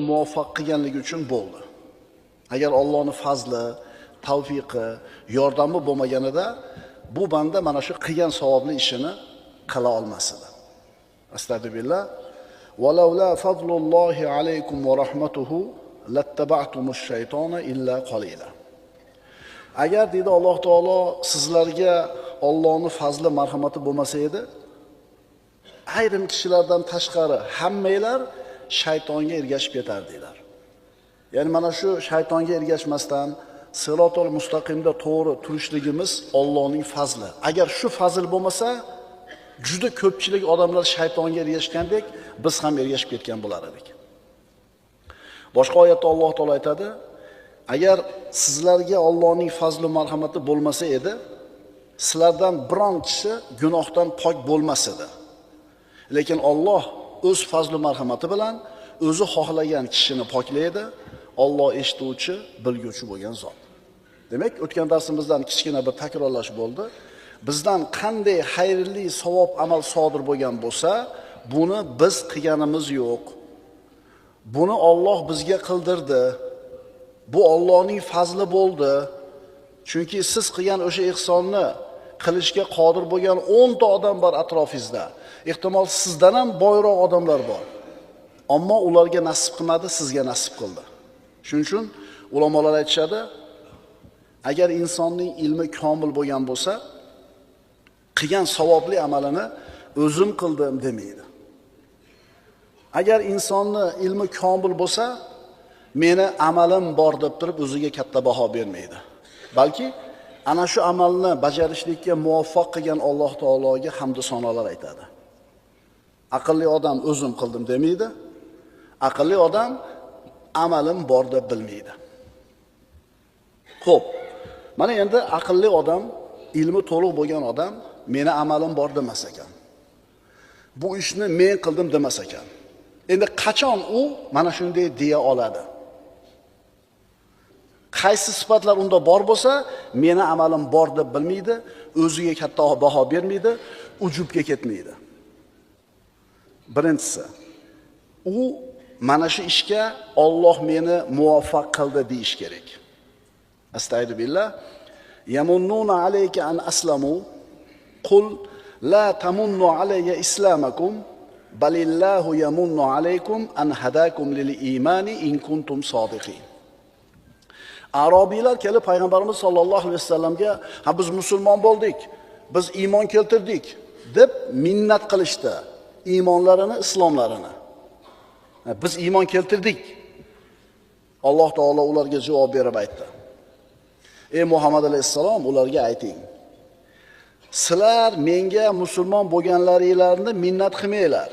muvaffaq qilganligi uchun bo'ldi. Agar Allohning fazli, tavfiqi, yordami bo'lmaganida bu banda mana shu qilgan savobli ishini qila olmas edi. Astagfirullah. Walaula fadlullohi alaykum va rahmatuhu lattaba'tumush shaytona illa qalila. Agar dedi Alloh taolo sizlarga Allohning fazli, marhamati bo'lmasa edi, ayrim kishilardan tashqari hammanglar shaytonga ergashib ketardinglar. Ya'ni mana shu shaytonga ergashmasdan sirotul mustaqimda to'g'ri turishligimiz Allohning fazli. Agar shu fazl bo'lmasa, juda ko'pchilik odamlar shaytonga ergashgandek, biz ham ergashib ketgan bo'lar edik. Boshqa oyatda Alloh taolo aytadi: agar sizlarga Allohning fazli, marhamati bo'lmasa edi, sizlardan biron kishi gunohdan pok bo'lmas edi. Lekin Alloh o'z fazli, marhamati bilan o'zi xohlagan kishini poklaydi. Alloh eshituvchi, bilguvchi bo'lgan zot. Demak, o'tgan darsimizdan kichkina bir takrorlash bo'ldi. Bizdan qanday xayrli savob amal sodir bo'lgan bo'lsa, buni biz qilganimiz yo'q. Buni Alloh bizga qildirdi. Bu Allohning fazli bo'ldi. Chunki siz qilgan o'sha ihsonni qilishga qodir bo'lgan 10 ta odam bor atrofingizda. Ehtimol sizdan ham boyroq odamlar bor. Ammo ularga nasib qilmadi, sizga nasib qildi. Shuning uchun ulamolar aytishadi, agar insonning ilmi komil bo'lgan bo'lsa, qilgan savobli amalini o'zim qildim demaydi. Agar insonni ilmi komil bo'lsa, meni amalim bor deb turib o'ziga katta baho bermaydi. Balki ana shu amalni bajarishlikka muvaffaq qilgan Alloh taologa hamd sanolar aytadi. Aqlli odam o'zim qildim demaydi. Aqlli odam amalim bor deb bilmaydi. Xo'p, mana endi aqlli odam, ilmi to'liq bo'lgan odam meni amalim bor demas ekan. Bu ishni men qildim demas ekan. Endi qachon u mana shunday deya oladi? Qaysi sifatlar unda bor bo'lsa, meni amalim bor deb bilmaydi, o'ziga katta baho bermaydi, ujubga ketmaydi. Birinchisi, u mana shu ishga Alloh meni muvaffaq qildi deyish kerak. Astagfirullah. Yamunnuna alayka an aslamu qul la tamunnu alayya islamakum balillahu yamunnu alaykum an hadakum lil imani in kuntum sodiqin. Arabiylar kelib payg'ambarimiz sollallohu alayhi vasallamga, "Ha, biz musulmon bo'ldik, biz iymon keltirdik" deb minnat qilishdi. Iymonlarini, islomlarini. Biz iymon keltirdik. Alloh taolo ularga javob berib aytdi: "Ey Muhammad alayhisalom, ularga ayting, sizlar menga musulmon bo'lganlaringlarni minnat qilmanglar.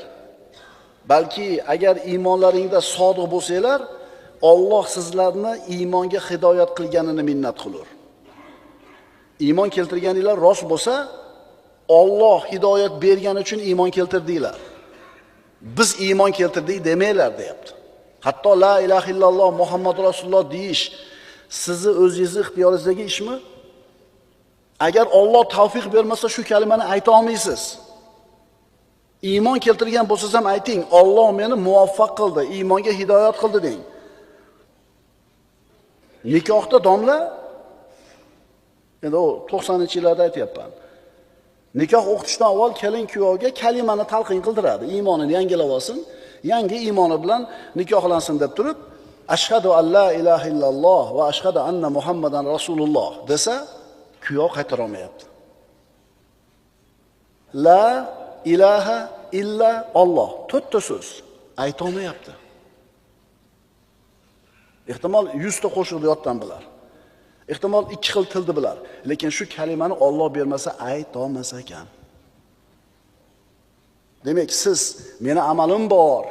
Balki agar iymonlaringda sodiq bo'lsanglar, Alloh sizlarni iymonga hidoyat qilganini minnat qilur. Iymon keltirganinglar rost bo'lsa, Alloh hidoyat bergani uchun iymon keltirdinglar. Biz iymon keltirdik demanglar" deyapti. Hatto la ilaha illalloh Muhammad rasululloh deyish sizni o'zingizni ixtiyoringizdagi ishmi? Agar Alloh tavfiq bermasa shu kalimani ayta olmaysiz. Iymon keltirgan bo'lsangiz ham ayting, Alloh meni muvaffaq qildi, iymonga hidoyat qildi deng. Nikohda domla, endi o 90-yillarda aytyapman. Nikoh o'qitishdan avval kelin kuyovga kalimani talqin qildiradi, iymonini yangilab olsin, yangi iymoni bilan nikohlansin deb turib, ashhadu an la ilaha illalloh va ashhadu anna Muhammadan rasululloh desa, kuyov qaytara olmayapti. La ilaha illa Alloh, to'rtta so'z ayta olmayapti. Ehtimol 100 ta qo'shiq yotdan bilar. Ehtimol 2 xil tilni bilar, lekin shu kalimani Alloh bermasa ayta olmas ekan. Demak, siz meni amalim bor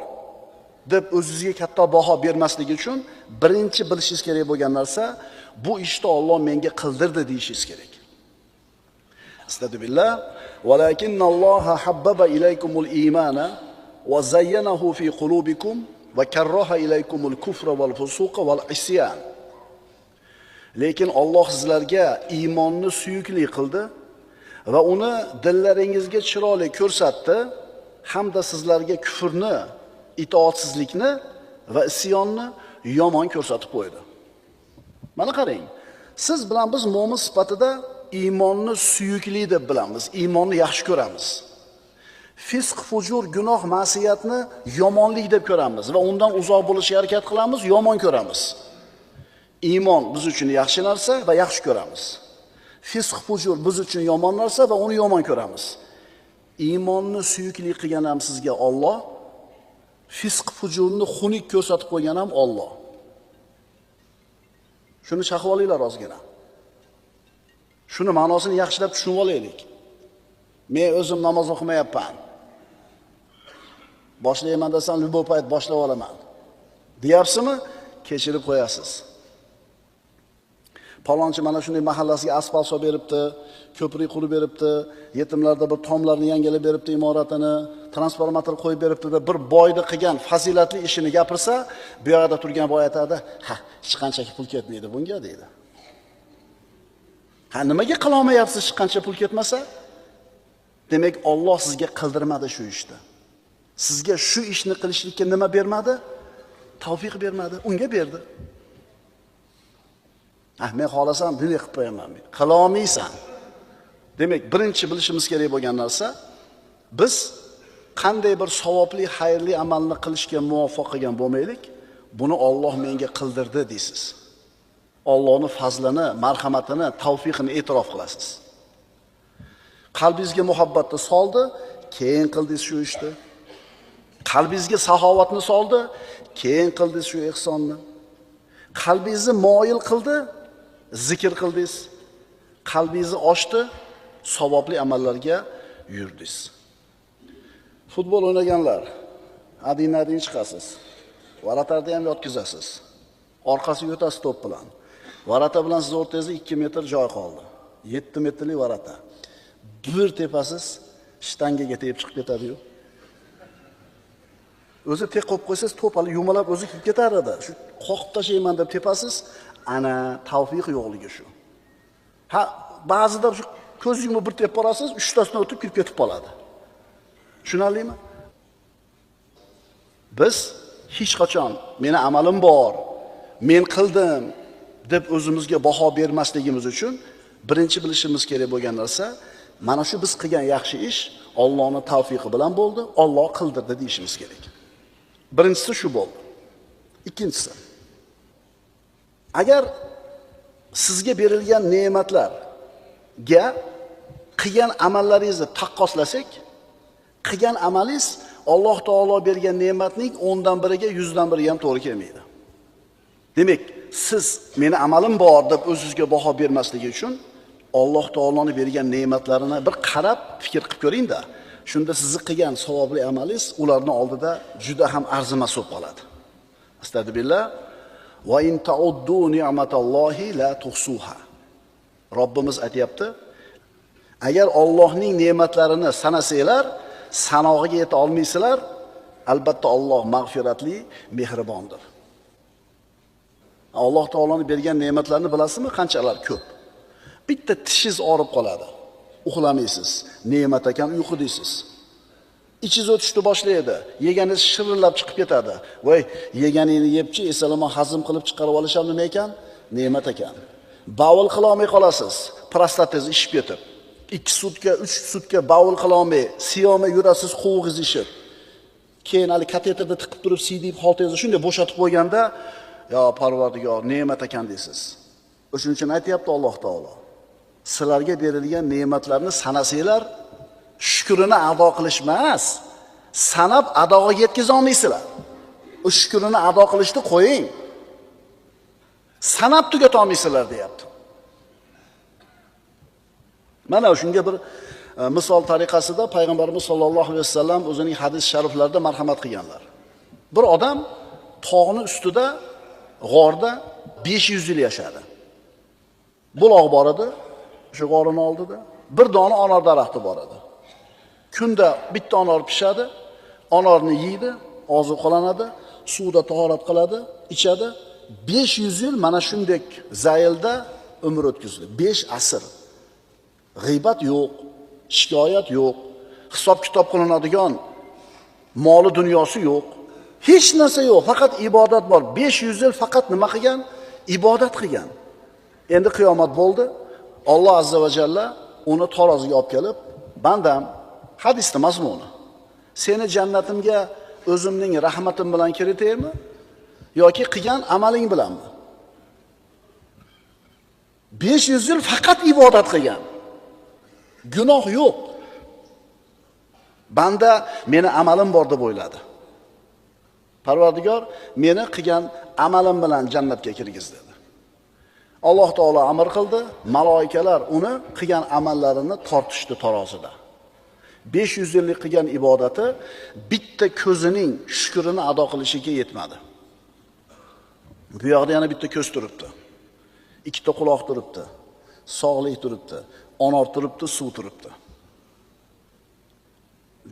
deb o'zingizga katta baho bermaslik uchun birinchi bilishingiz kerak bo'lgan narsa, bu ishni Alloh menga qildirdi deyishingiz kerak. Astagfirullah. Walakinnalloha habbaba ilaykumul iymana va zayyanahu fi qulubikum va karraha ilaykumul kufra wal fusuqa wal isyan. Lekin Alloh sizlarga iymonni suyukli qildi va uni dillaringizga chiroyli ko'rsatdi, hamda sizlarga kufrni, itoatsizlikni va isyonni yomon ko'rsatib qo'ydi. Mana qarang. Siz bilan biz mo'min sifatida iymonni suyukli deb bilamiz, iymonni yaxshi ko'ramiz. Fisq, fujur, gunoh, ma'siyatni yomonlik deb ko'ramiz va undan uzoq bo'lishga harakat qilamiz, yomon ko'ramiz. Iymon biz uchun yaxshi narsa va yaxshi ko'ramiz. Fisq, fujur biz uchun yomon narsa va uni yomon ko'ramiz. Iymonni suyukli qilgan ham sizga Alloh, fisq, fujurni xunuk ko'rsatib qo'ygan ham Alloh. Shuni chaqib olinglar ozgina. Shuni ma'nosini yaxshilab tushunib olaylik. Men o'zim namoz o'qimayapman. Boshlayman desam, bu payt boshlab olaman. Deyapsizmi? Kechirib qo'yasiz. Palonchi mana shunday mahallasiga asfalt solib beribdi, ko'prik qurib beribdi, yetimlarda bir tomlarni yangilab beribdi, imoratini, transformator qo'yib beribdi deb bir boyni qilgan fazilatli ishini gapirsa, bu yerda turgan boy aytadi, "Ha, hech qancha pul ketmaydi bunga" deydi. Ha, nimaga qila olmayapsiz hech qancha pul ketmasa? Demak, Alloh sizga qildirmadi shu ishni. Sizga shu ishni qilishlikka nima bermadi? Tavfiq bermadi, unga berdi. Men xohlasam bunday qilib qo'yaman. Qila olmaysan. Demak, birinchi bilishimiz kerak bo'lgan narsa, biz qanday bir savobli, xayrli amalni qilishga muvaffaq qilgan bo'lmaylik, buni Alloh menga qildirdi deysiz. Allohning fazlini, marhamatini, tavfiqini e'tirof qilasiz. Qalbingizga muhabbatni soldi, keyin qildingiz shu ishni. Qalbingizga saxovatni soldi, keyin qildingiz shu ihsonni. Qalbingizni moyil qildi, zikr qildingiz. Qalbingizni ochdi, savobli amallarga yurdingiz. Futbol o'ynaganlar, adin chiqasiz. Varatarni ham yotkizasiz. Orqasiga o'tasiz to'p bilan. Varata bilan siz o'rtangizda 2 metr joy qoldi. 7 metrlik varata. Bir tepasiz, shtangaga tegib chiqib ketadi-yu. O'zi tek qo'yib qo'ysangiz, to'p hali yumalab o'zi kelib ketar edi. Shu qoqib tashlayman deb tepasiz, ana tavfiq yo'qligi shu. Ha, ba'zida shu ko'z yumib bir tepib borasiz, 3 tasidan o'tib kirib ketib qoladi. Tushunarlimi? Biz hech qachon meni amalim bor, men qildim deb o'zimizga baho bermasligimiz uchun birinchi bilishimiz kerak bo'lgan narsa, mana shu biz qilgan yaxshi ish Allohning tavfiqi bilan bo'ldi, Alloh qildirdi deyishimiz kerak. Birinchisi shu bo'ldi. Ikkinchisi, agar sizga berilgan ne'matlarga qilgan amallaringizni taqqoslasak, qilgan amalingiz Alloh taolo bergan ne'matning 10dan biriga 100dan biriga ham to'g'ri kelmaydi. Demak, siz meni amalim bor deb o'zingizga baho bermasligi uchun Alloh taoloning bergan ne'matlarini bir qarab fikr qilib ko'ring-da. Shunda sizni qilgan savobli amalingiz ularning oldida juda ham arzimas bo'lib qoladi. Astagfirullah. Va in ta'uddu ni'matallohi la tuhsuha. Robbimiz aytayapti, agar Allohning ne'matlarini sanasanglar, sanog'iga yeta olmaysizlar, albatta Alloh mag'firatli, mehribondir. Alloh taoloning bergan ne'matlarini bilasizmi? Qanchalar ko'p. Bitta tishingiz og'rib qoladi. Uxlamaysiz. Ne'mat ekan uyqu deysiz. Ichingiz o'tishni boshlaydi. Yeganingiz shirillab chiqib ketadi. Voy, yeganingni yebchi, esalama hazm qilib chiqarib olisham nima ekan? Ne'mat ekan. Bavul qila olmay qolasiz. Prostatangiz ishib ketib. 2 sutka, 3 sutka bavul qila olmay, siyomay yurasiz, quvug'ingiz ishib. Keyin hali kateterda tiqib turib, siydib holtingizni shunday bo'shatib qo'yganda, yo Parvardigor, ne'mat ekan deysiz. O'shuning uchun aytayapti Alloh taolo. Sizlarga berilgan ne'matlarni sanasanglar, shukrini ado qilish emas, sanab adoga yetkiza olmaysizlar. O shukrini ado qilishni qo'ying. Sanab tugata olmaysizlar deyapti. Mana shunga bir misol tariqasida payg'ambarimiz sollallohu alayhi vasallam o'zining hadis shariflarida marhamat qilganlar. Bir odam tog'ning ustida, g'orda 500 yil yashadi. Buloq bor edi, shu g'orning oldida bir dona anor daraxti bor edi. Kunda bitta anor pishadi, anorni yeydi, ozuqalanadi, suvda tahorat qiladi, ichadi. 500 yil mana shunday zaylda umr o'tkazdi. 5 asr. G'iybat yo'q, shikoyat yo'q, hisob kitob qilinadigan moli dunyosi yo'q. Hech narsa yo'q, faqat ibodat bor. 500 yil faqat nima qilgan? Ibodat qilgan. Endi qiyomat bo'ldi. Alloh azza va jalla uni taroziga olib kelib, bandam, hadisning mazmuni. Seni jannatimga o'zimning rahmatim bilan kiritaymi yoki qilgan amaling bilanmi? 500 yil faqat ibodat qilgan. Gunoh yo'q. Banda meni amalim bor deb o'yladi. Parvardigor meni qilgan amalim bilan jannatga kirgiz dedi. Alloh taolo amr qildi, maloikalar uni qilgan amallarini tortishdi tarozida. 500 yillik qilgan ibodati bitta ko'zining shukrini ado qilishiga yetmadi. Bu yoqda yana bitta ko'z turibdi. Ikkita quloq turibdi. Sog'lik turibdi. Onor turibdi, suv turibdi.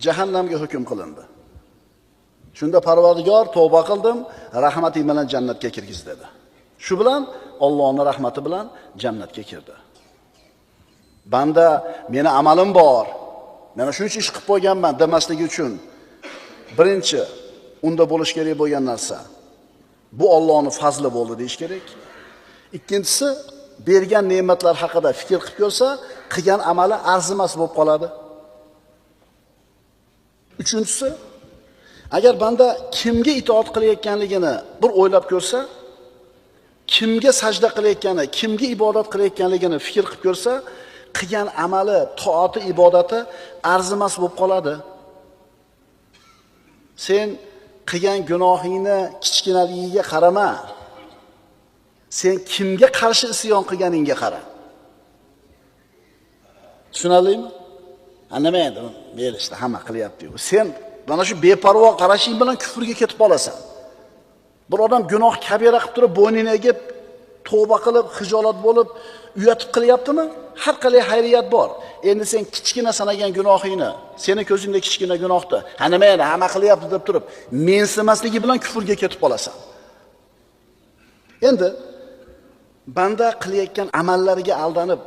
Jahannamga hukm qilindi. Shunda Parvardigor tavba qildim, rahmating bilan jannatga kirgiz dedi. Shu bilan Allohning rahmati bilan jannatga kirdi. Banda meni amalim bor, mana shuncha ish qilib qo'yganman demasligi uchun birinchi unda bo'lish kerak bo'lgan narsa bu Allohning fazli bo'ldi deyish kerak. Ikkinchisi bergan ne'matlar haqida fikr qilib ko'rsa, qilgan amali arzimas bo'lib qoladi. Uchinchisi, agar banda kimga itoat qilayotganligini bir o'ylab ko'rsa, kimga sajda qilayotgani, kimga ibodat qilayotganligini fikr qilib ko'rsa, qilgan amali, toati, ibodati arzimas bo'lib qoladi. Sen qilgan gunohingni kichkinaligiga qarama. Sen kimga qarshi isyon qilganingga qara. Tushunarlimi? Nima endi? Berishdi, hamma qilyapti-yu. Sen mana shu beparvo qarashing bilan kufrga ketib qolasan. Bir odam gunoh kabira qilib turib, bo'ynini egib, tavba qilib, hijolat bo'lib, uyatib qilyaptimi? Har qalay xayriyat bor. Endi sen kichkina sanagan gunohingni, seni ko'zingda kichkina gunohdi. Nima endi, hamma qilyapti deb turib, mensimasligi bilan kufrga ketib qolasan. Endi banda qilayotgan amallariga aldanib,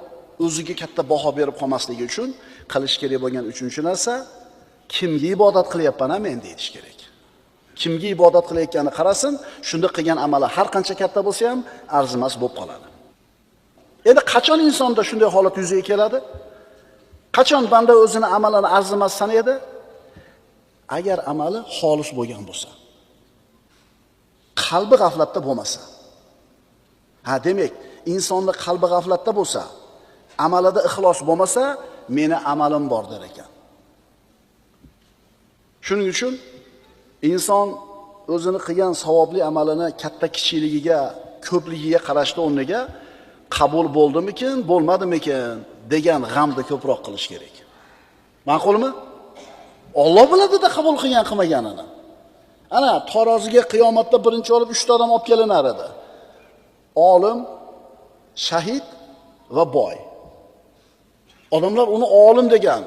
o'ziga katta baho berib qolmasligi uchun qilish kerak bo'lgan uchinchi narsa, kimga ibodat qilyapman men deyish kerak. Kimga ibodat qilayotganini qarasin, shunda qilgan amali har qancha katta bo'lsa ham arzimas bo'lib qoladi. Endi qachon insonda shunday holat yuzaga keladi? Qachon banda o'zini amalini arzimas sanaydi? Agar amali xolis bo'lgan bo'lsa. Qalbi g'aflatda bo'lmasa. Demak, insonning qalbi g'aflatda bo'lsa, amalida ixlos bo'lmasa, meni amalim bor der ekan. Shuning uchun inson o'zini qilgan savobli amalini katta kichikligiga, ko'pligiga qarashda o'rniga qabul bo'ldimikin, bo'lmadimikin degan g'amni ko'proq qilish kerak. Ma'qulmi? Alloh biladi-da qabul qilgan qilmaganini. Ana taroziga qiyomatda birinchi olib 3 ta odam olib kelinar edi. Olim, shahid va boy. Odamlar uni olim degan,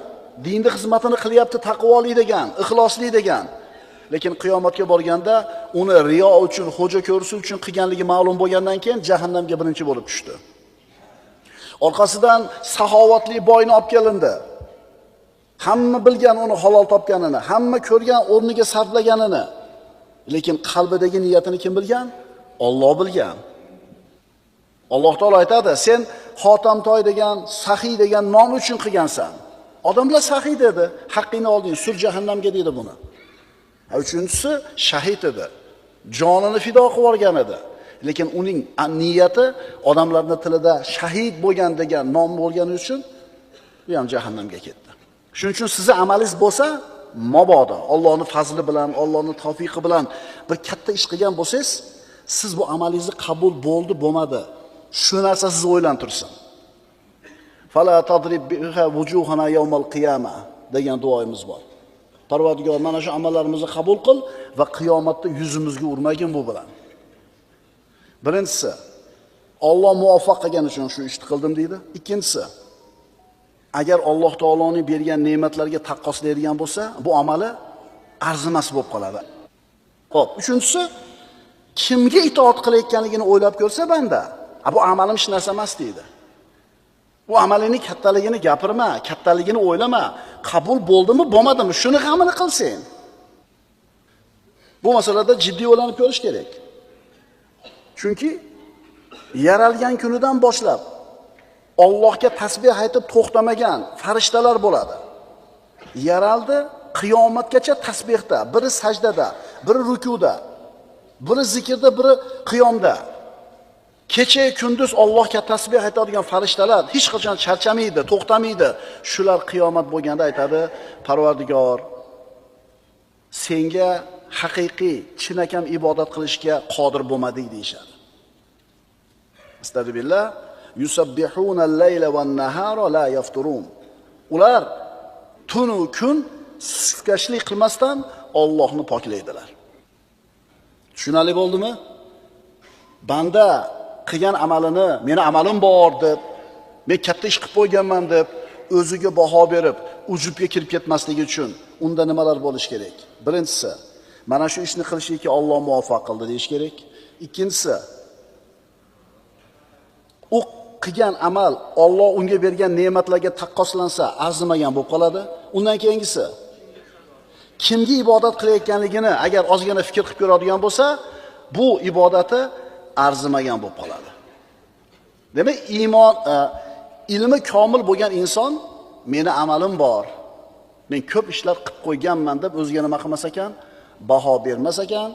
dinning xizmatini qilyapti, taqvoli degan, ixlosli degan. Lekin qiyomatga borganda uni riyo uchun, xo'ja ko'risi uchun qilganligi ma'lum bo'lgandan keyin jahannamga birinchi bo'lib tushdi. Orqasidan saxovatli boyni olib kelindi. Hamma bilgan uni halol topganini, hamma ko'rgan o'rniga sarflaganini. Lekin qalbidagi niyatini kim bilgan? Alloh bilgan. Alloh taolo aytadi, sen Xotamtoy degan, saxiy degan nom uchun qilgansan. Odamlar saxiy dedi, haqqingni olding, sur jahannamga dedi buni. Uchinchisi shahid edi. Jonini fido qilib yuborgan edi. Lekin uning niyati odamlarning tilida shahid bo'lgan degan nom bo'lgani uchun u ham jahannamga ketdi. Shuning uchun sizning amalingiz bo'lsa, mabodo Allohning fazli bilan, Allohning tavfiqi bilan bir katta ish qilgan bo'lsangiz, siz bu amalingizni qabul bo'ldi, bo'lmadi. Shu narsa sizni o'ylantirsin. Fala tadrib biha wujuhana yawmal qiyamah degan duoyimiz bor. Parvardigor, mana shu amallarimizni qabul qil va qiyomatda yuzimizga urmagin bu bilan. Birinchisi, Alloh muvaffaq qilgani uchun shu ishni qildim deydi. Ikkinchisi, agar Alloh taoloning bergan ne'matlarga taqqoslaydigan bo'lsa, bu amali arzimas bo'lib qoladi. Xo'p, uchinchisi, kimga itoat qilayotganligini o'ylab ko'rsa banda, bu amalim hech narsa emas deydi. Bu amalining kattaligini gapirma, kattaligini o'ylama. Qabul bo'ldimi, bo'lmadimi, shuni g'amini qil sen. Bu masalada jiddiy o'ylanib ko'rish kerak. Chunki yaralgan kunidan boshlab Allohga tasbih aytib to'xtamagan farishtalar bo'ladi. Yaraldi, qiyomatgacha tasbihda, biri sajdada, biri rukuda, biri zikrda, biri qiyomda. Kecha kunduz Allohga tasbih aytadigan farishtalar hech qachon charchamaydi, to'xtamaydi. Shular qiyomat bo'lganda aytadi: "Parvardigor, senga haqiqiy, chinakam ibodat qilishga qodir bo'lmadik" deyshadi. Astagfirullah. Yusabbihuna al-layla wan-nahara la yafturun. Ular tun va kun sufkashlik qilmasdan Allohni poklaydilar. Tushunali bo'ldimi? Banda qilgan amalini, meni amalim bor deb, men katta ish qilib qo'yganman deb o'ziga baho berib, ujubga kirib ketmasligi uchun unda nimalar bo'lish kerak? Birinchisi, mana shu ishni qilishga Alloh muvaffaq qildi deyish kerak. Ikkinchisi, u qilgan amal Alloh unga bergan ne'matlarga taqqoslansa, arzimagan bo'lib qoladi. Undan keyingisi, kimga ibodat qilayotganligini agar ozgina fikr qilib ko'radigan bo'lsa, bu ibodati arzimagan bo'lib qoladi. Demak, iymon, ilmi komil bo'lgan inson, meni amalim bor, men ko'p ishlar qilib qo'yganman deb o'ziga nima qilmas ekan, baho bermas ekan.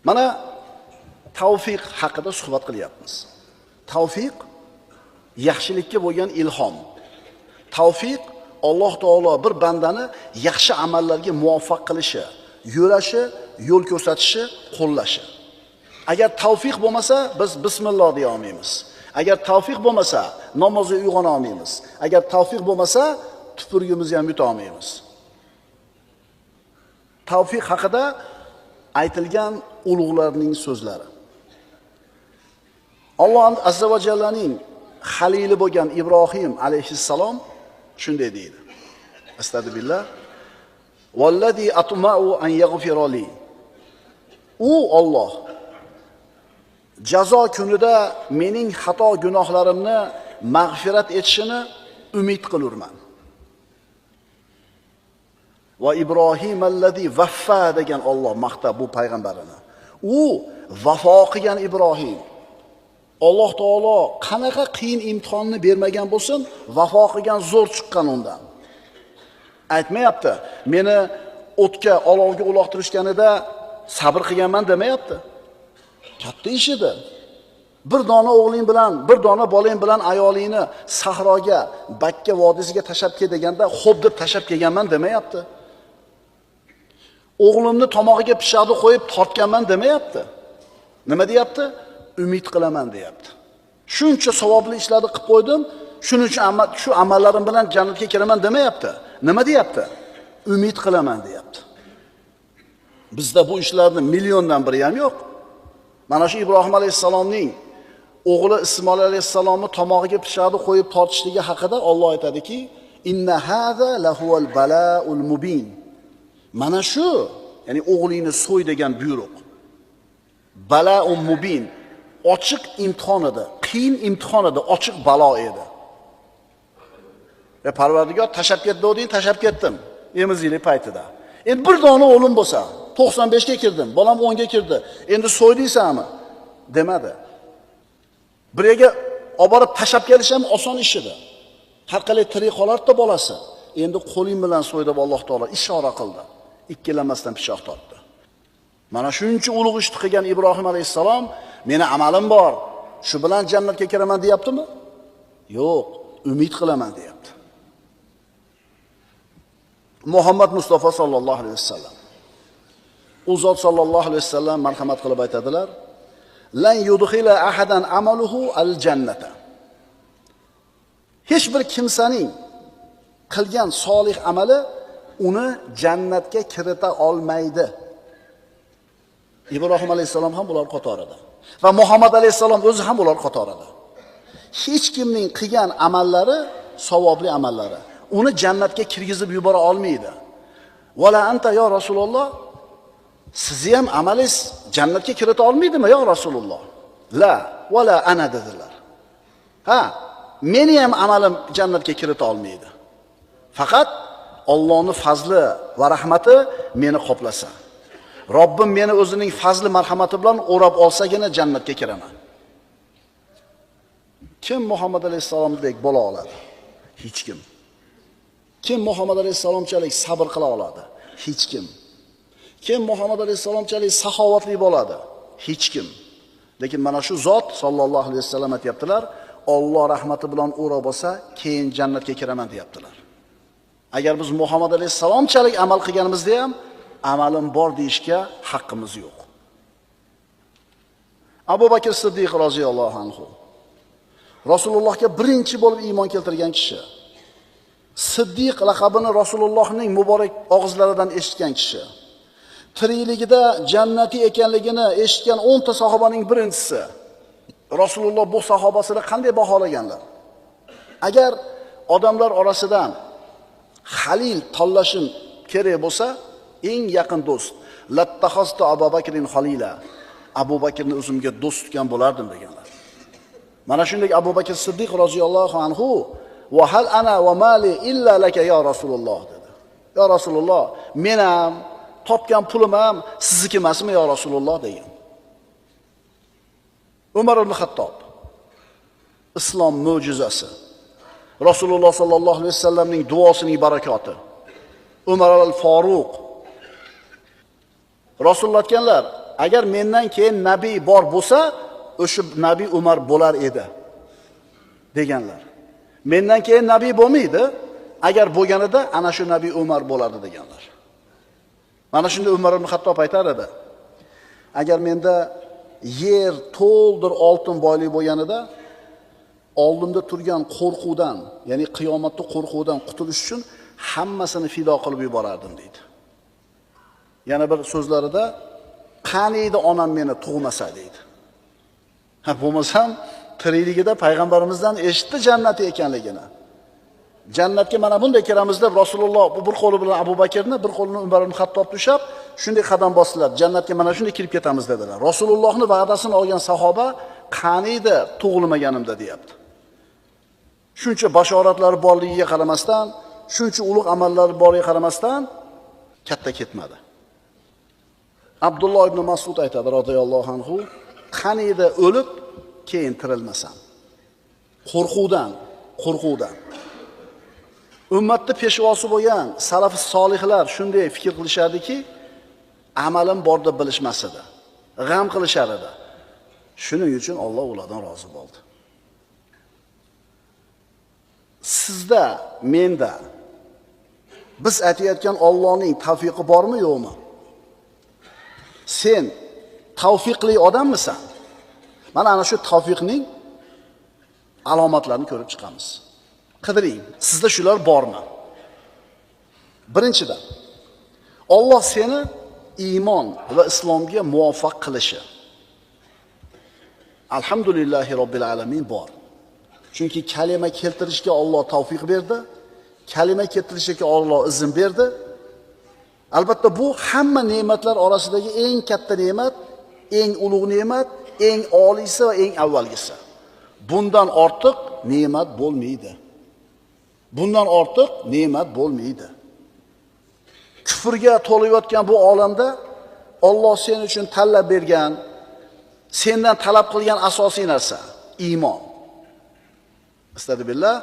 Mana tavfiq haqida suhbat qilyapmiz. Tavfiq yaxshilikka bo'lgan ilhom. Tavfiq Alloh taolo bir bandani yaxshi amallarga muvaffaq qilishi, yo'lashi, yo'l ko'rsatishi, qo'llashi. Agar tavfiq bo'lmasa, biz bismillah deya olmaymiz. Agar tavfiq bo'lmasa, namozga uyg'ona olmaymiz. Agar tavfiq bo'lmasa, tupurgimizni ham yuta olmaymiz. Tavfiq haqida aytilgan ulug'larning so'zlari. Alloh azza va jallaning xalili bo'lgan Ibrohim alayhissalom shunday deydi. Astagfirullah. Vallazi atma'u an yaghfira li. U Alloh jazo kunida mening xato gunohlarimni mag'firat etishini umid qilurman. Va Ibrohim allazi vaffa degan Alloh maqtab bu payg'ambarini. U vafo qilgan Ibrohim. Alloh taolo qanaqa qiyin imtihonni bermagan bo'lsin, vafo qilgan zo'r chiqqan undan. Aytmayapti, meni o'tga, olovga uloqtirishganida sabr qilganman demayapti. Katta ish edi. Bir dona o'g'ling bilan, bir dona bolang bilan ayolingni sahroga, Bakka vodiysiga tashab ket deganda, xo'p deb tashab kelganman demayapti. O'g'limni tomog'iga pishaqni qo'yib tortganman demayapti. Nima deyapti? Umid qilaman deyapti. Shuncha savobli ishlarni qilib qo'ydim, shuning uchun shu amallarim bilan jannatga kiraman demayapti. Nima deyapti? Umid qilaman deyapti. Bizda bu ishlarning milliondan biri ham yo'q. Mana shu Ibrohim alayhissalomning o'g'li Ismoil alayhissalomni tomog'iga pishaqni qo'yib tortishligi haqida Alloh aytadiki, inna haza lahuval balaul mubin. Mana shu, ya'ni o'g'lingni so'y degan buyruq. Balaul mubin, ochiq imtihon edi, qiyin imtihon edi, ochiq balo edi. Va Parvardigor tashab ketdi o'ding, tashab ketdim. Emizlik paytida. Endi bir dona o'g'lim bo'lsa, 95 ga kirdim, bolam 10 ga kirdi. Endi so'ydingsanmi? Demadi. Biriga olib borib tashab kelish ham oson ish edi. Har qalay tirik qolardi bolasi. Endi qo'ling bilan so'y deb Alloh taolo ishora qildi. Ikkilanmasdan pichoq tortdi. Mana shuncha ulug' ishni qilgan Ibrohim alayhissalom, meni amalim bor, shu bilan jannatga kiraman deyaptimi? Yo'q, umid qilaman deyapti. Muhammad Mustafa sallallohu alayhi vasallam. U zot sallallohu alayhi vasallam marhamat qilib aytadilar: "Lan yudkhila ahadan amaluhu al-jannata." Hech bir kimsaning qilgan solih amali uni jannatga kirita olmaydi. Ibrohim alayhissalom ham bular qatorida va Muhammad alayhissalom o'zi ham bular qatorida. Hech kimning qilgan amallari, savobli amallari uni jannatga kirgizib yubora olmaydi. Vala anta yo Rasululloh, sizni ham amalingiz jannatga kirita olmaydimi yo Rasululloh? La, vala ana dedilar. Ha, meni ham amalim jannatga kirita olmaydi. Faqat Allohning fazli va rahmati meni qoplasa, Robbim meni o'zining fazli marhamati bilan o'rab olsagina jannatga kiraman. Kim Muhammad alayhisalomdek bo'la oladi? Hech kim. Kim Muhammad alayhisalomchalik sabr qila oladi? Hech kim. Kim Muhammad alayhisalomchalik saxovatli bo'ladi? Hech kim. Lekin mana shu zot sallallohu alayhi vasallam aytibdilar, Alloh rahmati bilan o'rab olsa, keyin jannatga kiraman deyaptilar. Agar biz Muhammad alayhisalomchalik amal qilganimizda ham amalim bor deyishga haqqimiz yo'q. Abu Bakr Siddiq roziyallohu anhu Rasulullohga birinchi bo'lib iymon keltirgan kishi. Siddiq laqabini Rasulullohning muborak og'izlaridan eshitgan kishi. Tirikligida jannatiy ekanligini eshitgan 10 ta sahobaning birinchisi. Rasululloh bu sahobasini qanday baholaganlar? Agar odamlar orasidan Halil tanlashim kerak bo'lsa, eng yaqin do'st lattaxastu Abu Bakrin Halila. Abu Bakrni o'zimga do'st tutgan bo'lardim deganlar. Mana shunday Abu Bakr Siddiq roziyallohu anhu va hal ana va mali illa laka ya Rasululloh dedi. Ya Rasululloh, men ham topgan pulim ham sizniki emasmi ya Rasululloh degan. Umar ibn Xattob islom mo'jizasi. Rasululloh sallallohu alayhi vasallamning duosining barakoti. Umar al-Faruq Rasululloh aytganlar, agar mendan keyin nabiy bor bo'lsa, o'sha nabiy Umar bo'lar edi deganlar. Mendan keyin nabiy bo'lmaydi, agar bo'lganida ana shu nabiy Umar bo'lardi deganlar. Mana shunda Umar ibn Xattob aytar edi. Agar menda yer to'ldir oltin boylik bo'lganida, oldimda turgan qo'rquvdan, ya'ni qiyomatda qo'rquvdan qutulish uchun hammasini fido qilib yuborardim deydi. Yana bir so'zlarida qaniydi onam meni tug'masa deydi. Ha bo'lmasam tirikligida payg'ambarimizdan eshitdi jannati ekanligini. Jannatga mana bunday kiramiz deb Rasululloh bu bir qo'li bilan Abu Bakrni, bir qo'lini Umar ibn Xattobni ushlab, shunday qadam bosdilar. Jannatga mana shunday kirib ketamiz dedilar. Rasulullohning va'dasini olgan sahoba qaniydi tug'ilmaganimda deyapti. Shuncha bashoratlari borligiga qaramasdan, shuncha ulug' amallari boriga qaramasdan katta ketmadi. Abdulloh ibn Mas'ud aytadi radhiyallohu anhu, qaniydi o'lib keyin tirilmasam. Qo'rquvdan. Ummatning peshvosi bo'lgan salaf solihlar shunday fikr qilishardiki, amalim bor deb bilishmas edi. G'am qilishar edi. Shuning uchun Alloh ulardan rozi bo'ldi. Sizda, menda biz aytayotgan Allohning tavfiqi bormi, yo'qmi? Sen tavfiqli odammisan? Mana ana shu tavfiqning alomatlarini ko'rib chiqamiz. Qidiring, sizda shular bormi? Birinchidan, Alloh seni iymon va islomga muvaffaq qilishi. Alhamdulillahi robbil alamin bor. Chunki kalima keltirishga Alloh tavfiq berdi, kalima keltirishga Alloh izn berdi. Albatta bu hamma ne'matlar orasidagi eng katta ne'mat, eng ulug' ne'mat, eng oliysi va eng avvalgisi. Bundan ortiq ne'mat bo'lmaydi. Bundan ortiq ne'mat bo'lmaydi. Kufrga to'layotgan bu olamda Alloh sen uchun tanlab bergan, sendan talab qilgan asosiy narsa iymon. Astagfirullah.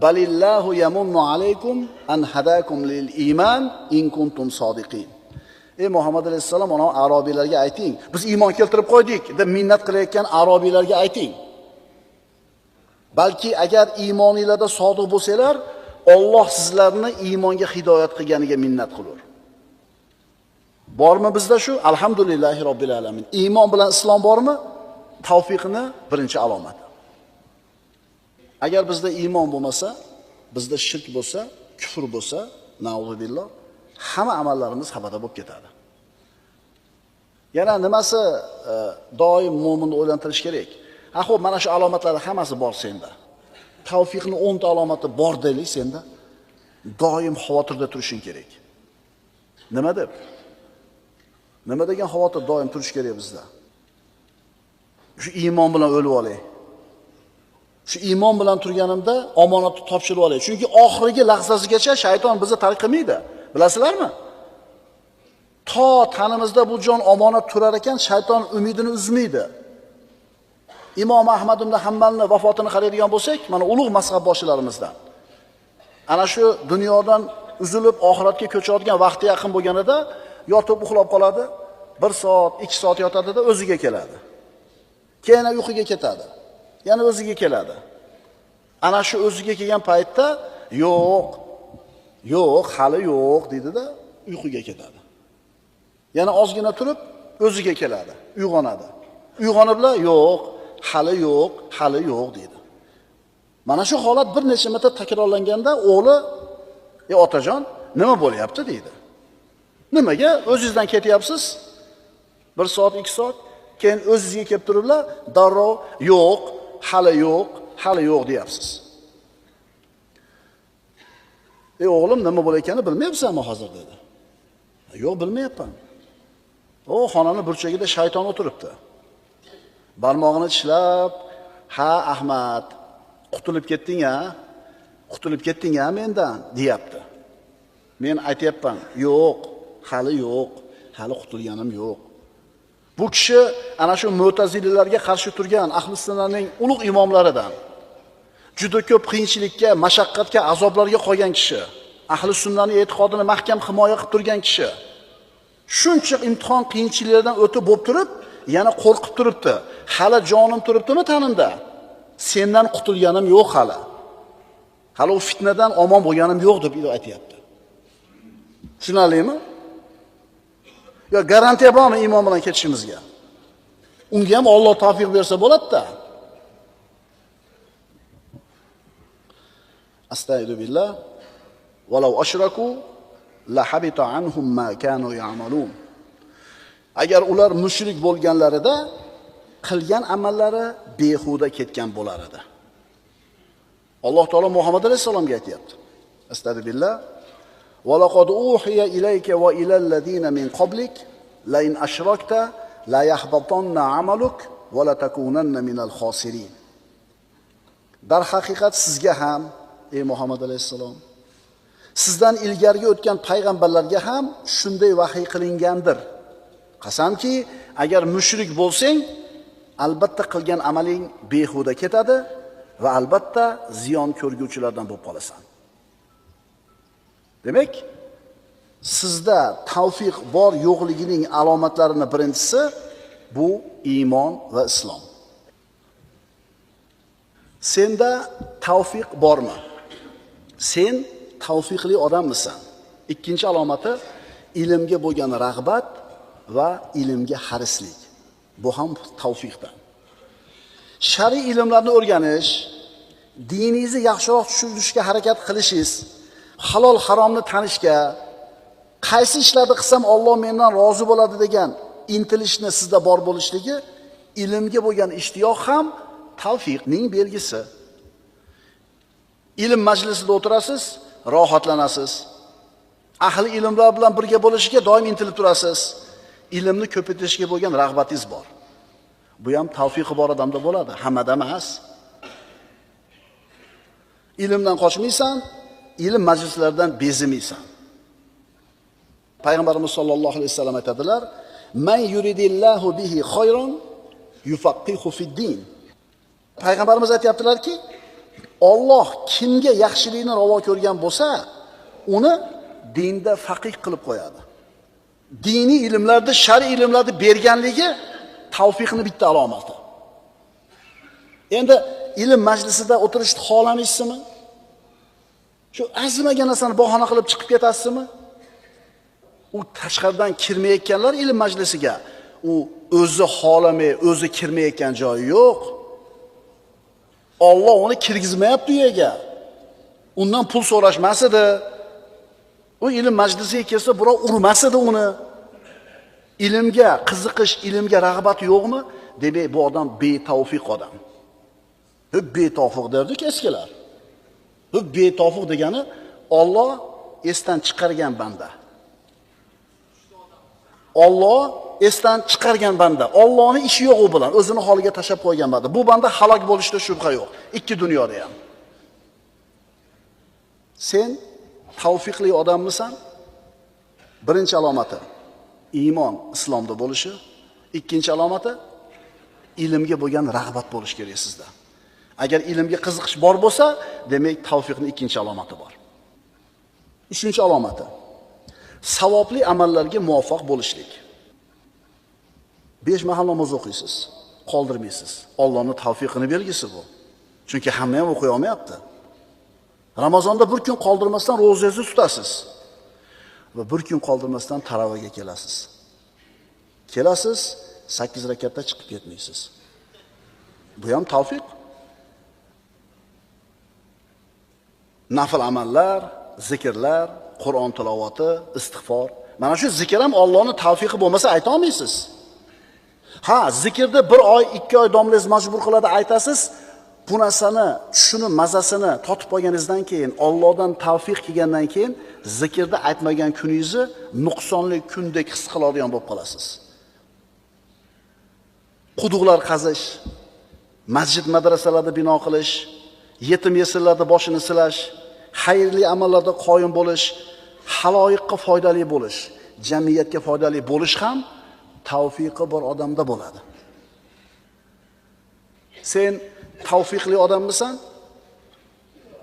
Balillahu yamunnu alaykum an hadakum lil iman in kuntum sodiqin. Ey Muhammad alayhisalom, ona arabiylarga ayting, biz iymon keltirib qo'ydik deb minnat qilayotgan arabiylarga ayting. Balki agar iymoningizda sodiq bo'lsanglar, Alloh sizlarni iymonga hidoyat qilganiga minnat qilur. Bormi bizda shu? Alhamdulillahi robbil alamin. Iymon bilan islom bormi? Tavfiqni birinchi alomati. Agar bizda iymon bo'lmasa, bizda shirk bo'lsa, kufr bo'lsa, na'uzubillah, hamma amallarimiz xabada bo'lib ketadi. Yana nimasi doim mo'minni o'ylantirish kerak? Ha, xo'p, mana shu alomatlarning hammasi bor senda. Tavfiqning 10 ta alomati bor deylik senda. Doim xavotirda turishing kerak. Nima deb? Nima degan xavotir doim turish kerak bizda? Shu iymon bilan o'lib olay. Shu iymon bilan turganimda omonatni topshirib olay. Chunki oxirgi lahzasigacha shayton bizni tark qilmaydi. Bilasizlarmi? To tanimizda bu jon omonat turar ekan, shayton umidini uzmaydi. Imom Ahmad ibn Hanbalni vafotini qaraydigan bo'lsak, mana ulug' mazhab boshilarimizdan. Ana shu dunyodan uzilib oxiratga ko'chadigan vaqti yaqin bo'lganida yotib uxlab qoladi. 1 soat, 2 soat yotadida o'ziga keladi. Keyin uyquga ketadi. Yana o'ziga keladi. Ana shu o'ziga kelgan paytda yo'q, hali yo'q deydi-da, uyquga ketadi. Yana ozgina turib o'ziga keladi, uyg'onadi. Uyg'onibla hali yo'q deydi. Mana shu holat bir necha marta takrorlanganda o'g'li, otajon, nima bo'lyapti deydi. Nimaga o'zingizdan ketyapsiz? 1 soat, 2 soat, keyin o'zingizga kelib turiblar, darrov hali yo'q deyapsiz. O'g'lim nima bo'layotganini bilmayapsanmi hozir dedi. Yo'q, bilmayapman. Xonani burchagida shayton o'tiribdi. Barmog'ini tishlab, "Ha, Ahmad, qutulib ketding-a mendan" deyapti. Men aytayapman, hali qutulganim yo'q. Bu kishi ana shu Mu'tazililarga qarshi turgan ahli sunnatning ulug' imomlaridan. Juda ko'p qiyinchilikka, mashaqqatga, azoblarga qolgan kishi. Ahli sunnatning e'tiqodini mahkam himoya qilib turgan kishi. Shuncha imtihon qiyinchiliklardan o'tib bo'lib turib, yana qo'rqib turibdi. Hali jonim turibdimi tanimda? Sendan qutulganim yo'q hali. Hali u fitnadan omon bo'lganim yo'q deb aytayapti. Tushunarlimi? Yo garantiya bormi iymon bilan ketishimizga? Unga ham Alloh tavfiq bersa bo'ladi-da. Astagfirullah. Walau ashraku la habita anhum ma kanu ya'malun. Agar ular mushrik bo'lganlarida qilgan amallari behuda ketgan bo'lar edi. Alloh taolo Muhammad alayhisolamga aytayapti. Astagfirullah. Wa laqad uhiya ilayka wa ilal ladina min qablik la in ashrakta la yahbatanna 'amaluk wa la takunanna minal khosirin. Dar haqiqat sizga ham, ey Muhammad alayhisalom, sizdan ilgariga o'tgan payg'ambarlarga ham shunday vahiy qilingandir. Qasamki, agar mushrik bo'lsang, albatta qilgan amaling behuda ketadi va albatta ziyon ko'rguvchilardan bo'lib qolasan. Demak, sizda tavfiq bor yo'qligining alomatlarining birinchisi bu iymon va islom. Senda tavfiq bormi? Sen tavfiqli odammisan? Ikkinchi alomati ilmga bo'lgan rag'bat va ilmga harislik. Bu ham tavfiqdan. Shar'iy ilmlarni o'rganish, diningizni yaxshiroq tushunishga harakat qilishingiz, halol haromni tanishga, qaysi ishlarni qilsam Alloh mendan rozi bo'ladi degan intilishni sizda bor bo'lishligi, ilmga bo'lgan ishtiyoq ham tavfiqning belgisi. Ilm majlisida o'tirasiz, rohatlanasiz. Ahli ilmlar bilan birga bo'lishga doim intilib turasiz. Ilmni ko'paytirishga bo'lgan rag'batingiz bor. Bu ham tavfiqi bor odamda bo'ladi, hammada emas. Ilmdan qochmaysan, ilm majlislaridan bezimaysan. Payg'ambarimiz sollallohu alayhi vasallam aytadilar: "Man yuridillahu bihi khayron yufaqihu fid-din." Payg'ambarimiz aytayaptilarki, Alloh kimga yaxshilikni ravo ko'rgan bo'lsa, uni dinda faqih qilib qo'yadi. Diniy ilmlarda, shar'iy ilmlarda berganligi tavfiqning bitta alomati. Endi ilm majlisida o'tirishni xohlamaysizmi? Shu azimagan narsani bahona qilib chiqib ketasizmi? U tashqaridan kirmayotganlar ilm majlisiga, u o'zi xohlamay, o'zi kirmayotgan joyi yo'q. Alloh uni kirgizmayapti u yerga. Undan pul so'rashmas edi. U ilm majlisiga kelsa, birov urmas edi uni. Ilmga qiziqish, ilmga rag'bat yo'qmi? Demak, bu odam betavfiq odam. Betavfiq derdik eskilar. Betavfiq degani Alloh esdan chiqargan banda. Alloh esdan chiqargan banda, Allohning ishi yo'q u bilan, o'zini holiga tashab qo'ygan banda. Bu banda halok bo'lishda shubha yo'q, ikki dunyoda ham. Sen tavfiqli odammisan? Birinchi alomati iymon, islomda bo'lishi, ikkinchi alomati ilmga bo'lgan rag'bat bo'lish kerak sizda. Agar ilmga qiziqish bor bo'lsa, demak tavfiqning ikkinchi alomati bor. Uchinchi alomati savobli amallarga muvaffaq bo'lishlik. 5 mahal namoz o'qiysiz, qoldirmaysiz. Allohning tavfiqini belgisi bu. Chunki hamma ham o'qiy olmayapti. Ramazonda bir kun qoldirmasdan ro'zangizni tutasiz va bir kun qoldirmasdan tarovaga kelasiz. Kelasiz, 8 rakatda chiqib ketmaysiz. Bu ham tavfiq. Nafl amallar, zikrlar, Qur'on tilovati, istig'for. Mana shu zikr ham Allohning tavfiqi bo'lmasa ayta olmaysiz. Ha, zikrda 1 oy, 2 oy domlangiz majbur qiladi aytasiz. Bu narsani, shuni mazasini totib qolganingizdan keyin, Allohdan tavfiq kelgandan keyin zikrda aytmagan kuningizni nuqsonli kundek his qiladigan bo'lib qolasiz. Quduqlar qazish, masjid madrasalarda bino qilish, yetim yesirlarda boshini silash, xayrli amallarda qoyim bo'lish, haloyiqqa foydali bo'lish, jamiyatga foydali bo'lish ham tavfiqi bor odamda bo'ladi. Sen tavfiqli odammisan?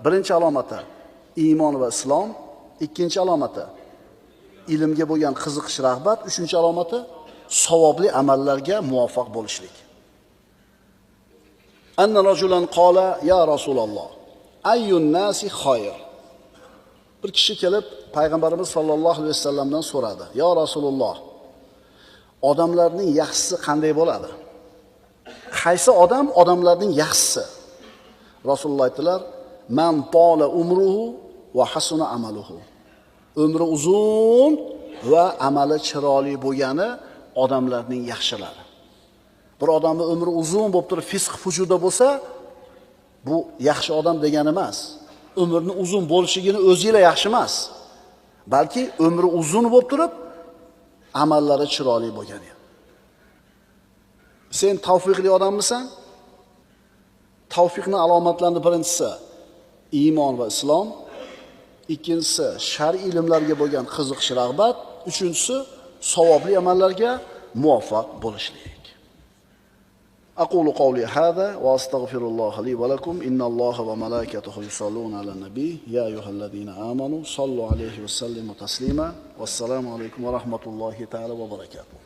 Birinchi alomati iymon va islom, ikkinchi alomati ilmga bo'lgan qiziqish, rag'bat, uchinchi alomati savobli amallarga muvaffaq bo'lishlik. Anna rajulan qala ya Rasululloh, ayyun nasi xayr. Bir kishi kelib payg'ambarimiz sollallohu alayhi vasallamdan so'radi. Ya Rasululloh, odamlarning yaxshisi qanday bo'ladi? Qaysi odam odamlarning yaxshisi? Rasululloh aytdilar: "Man tola umruhu va hasuna amaluhu." Umri uzun va amali chiroyli bo'lgani odamlarning yaxshilari. Bir odamning umri uzun bo'lib turib fisq fujuda bo'lsa, bu yaxshi odam degani emas. Umrni uzun bo'lishigini o'ziga yaxshi emas. Balki umri uzun bo'lib turib amallari chiroyli bo'lgani. Sen tavfiqli odammisan? Tavfiqning alomatlarining birinchisi iymon va islom, ikkinchisi shar'iy ilmlarga bo'lgan qiziqish, rag'bat, uchinchisi savobli amallarga muvaffaq bo'lishlik. أقول قولي هذا وأستغفر الله لي ولكم إن الله وملائكته يصلون على النبي يا أيها الذين آمنوا صلوا عليه وسلموا تسليما والسلام عليكم ورحمة الله تعالى وبركاته.